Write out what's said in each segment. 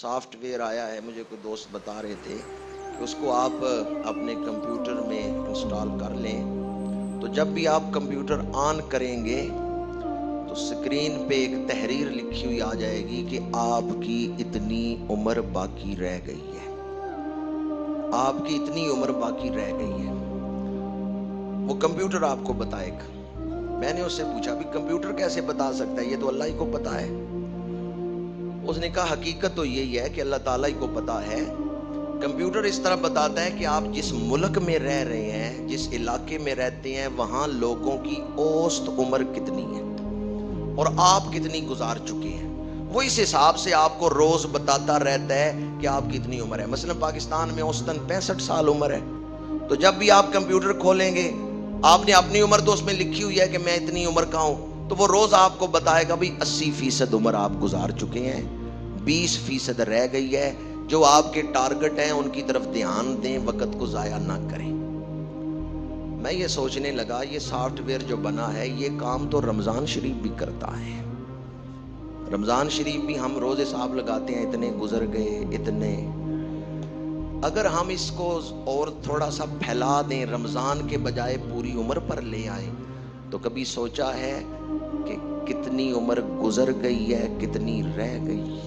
Soft where آیا ہے، مجھے کوئی دوست بتا رہے تھے کہ اس کو آپ اپنے کمپیوٹر میں انسٹال کر لیں تو جب بھی آپ کمپیوٹر آن کریں گے تو سکرین پہ ایک تحریر لکھی ہوئی آ جائے گی کہ آپ کی اتنی عمر باقی رہ گئی ہے، آپ کی اتنی عمر باقی رہ گئی ہے۔ وہ کمپیوٹر آپ کو بتائے گا۔ میں نے اس سے پوچھا بھی کمپیوٹر کیسے بتا سکتا ہے، یہ تو اللہ ہی کو پتا ہے۔ اس نے کہا حقیقت تو یہی ہے کہ اللہ تعالیٰ ہی کو پتا ہے۔ کمپیوٹر اس طرح بتاتا ہے کہ آپ جس ملک میں رہ رہے ہیں، جس علاقے میں رہتے ہیں، وہاں لوگوں کی اوسط عمر کتنی ہے اور آپ کتنی گزار چکے ہیں۔ وہ اس حساب سے آپ کو روز بتاتا رہتا ہے کہ آپ کی اتنی عمر ہے۔ مثلا پاکستان میں اوسطاً 65 سال عمر ہے، تو جب بھی آپ کمپیوٹر کھولیں گے آپ نے اپنی عمر تو اس میں لکھی ہوئی ہے کہ میں اتنی عمر کا ہوں، تو وہ روز آپ کو بتائے گا بھی 80% عمر آپ گزار چکے ہیں، 20% رہ گئی ہے۔ جو آپ کے ٹارگٹ ہیں ان کی طرف دھیان دیں، وقت کو ضائع نہ کریں۔ میں یہ سوچنے لگا یہ سافٹ ویئر جو بنا ہے یہ کام تو رمضان شریف بھی کرتا ہے۔ رمضان شریف بھی ہم روز حساب لگاتے ہیں، اتنے گزر گئے، اتنے۔ اگر ہم اس کو اور تھوڑا سا پھیلا دیں، رمضان کے بجائے پوری عمر پر لے آئیں، تو کبھی سوچا ہے کہ کتنی عمر گزر گئی ہے، کتنی رہ گئی؟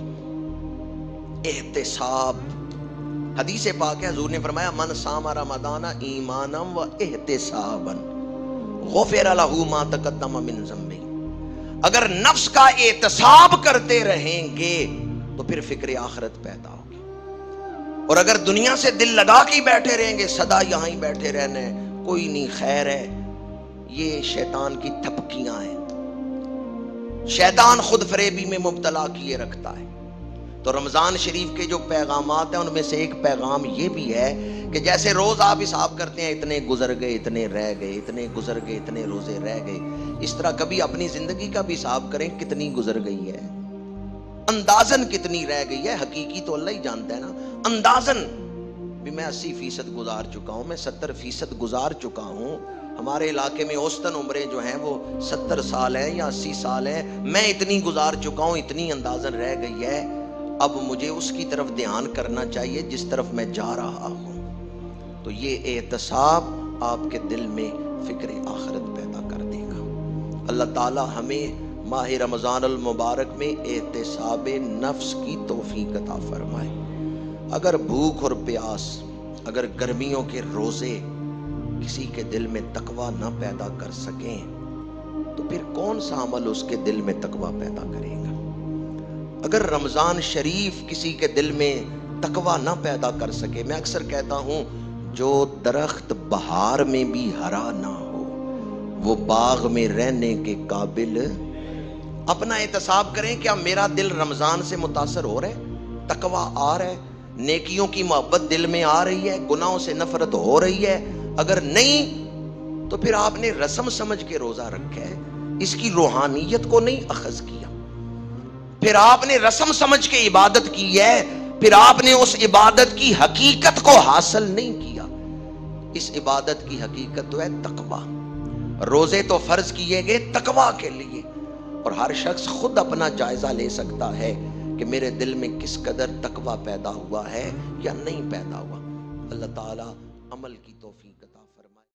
احتساب، حدیث پاک ہے، حضور نے فرمایا من صام رمضان ایمانا و احتسابا غفر لہ ما تقدم من ذنبہ۔ اگر نفس کا احتساب کرتے رہیں گے تو پھر فکر آخرت پیدا ہوگی، اور اگر دنیا سے دل لگا کے بیٹھے رہیں گے، صدا یہاں ہی بیٹھے رہنا ہے، کوئی نہیں، خیر ہے، یہ شیطان کی تھپکیاں ہیں۔ شیطان خود فریبی میں مبتلا کیے رکھتا ہے۔ تو رمضان شریف کے جو پیغامات ہیں ان میں سے ایک پیغام یہ بھی ہے کہ جیسے روز آپ حساب کرتے ہیں اتنے گزر گئے، اتنے رہ گئے، اتنے گزر گئے، اتنے روزے رہ گئے، اس طرح کبھی اپنی زندگی کا بھی حساب کریں کتنی گزر گئی ہے، اندازن کتنی رہ گئی ہے۔ حقیقی تو اللہ ہی جانتا ہے نا، اندازن بھی میں 80% گزار چکا ہوں، میں 70% گزار چکا ہوں۔ ہمارے علاقے میں اوسطاً عمریں جو ہیں وہ 70 سال ہیں یا 80 سال ہیں، میں اتنی گزار چکا ہوں، اتنی اندازن رہ گئی ہے۔ اب مجھے اس کی طرف دھیان کرنا چاہیے جس طرف میں جا رہا ہوں۔ تو یہ احتساب آپ کے دل میں فکر آخرت پیدا کر دے گا۔ اللہ تعالی ہمیں ماہ رمضان المبارک میں احتساب نفس کی توفیق عطا فرمائے۔ اگر بھوک اور پیاس، اگر گرمیوں کے روزے کسی کے دل میں تقوی نہ پیدا کر سکیں تو پھر کون سا عمل اس کے دل میں تقوی پیدا کرے گا؟ اگر رمضان شریف کسی کے دل میں تقوی نہ پیدا کر سکے، میں اکثر کہتا ہوں جو درخت بہار میں بھی ہرا نہ ہو وہ باغ میں رہنے کے قابل۔ اپنا احتساب کریں، کیا میرا دل رمضان سے متاثر ہو رہا ہے، تقوی آ رہا ہے، نیکیوں کی محبت دل میں آ رہی ہے، گناہوں سے نفرت ہو رہی ہے؟ اگر نہیں تو پھر آپ نے رسم سمجھ کے روزہ رکھا ہے، اس کی روحانیت کو نہیں اخذ کیا، پھر آپ نے رسم سمجھ کے عبادت کی ہے، پھر آپ نے اس عبادت کی حقیقت کو حاصل نہیں کیا۔ اس عبادت کی حقیقت تو ہے تقوی۔ روزے تو فرض کیے گئے تقوی کے لیے، اور ہر شخص خود اپنا جائزہ لے سکتا ہے کہ میرے دل میں کس قدر تقوی پیدا ہوا ہے یا نہیں پیدا ہوا۔ اللہ تعالی عمل کی توفیق عطا فرمائے۔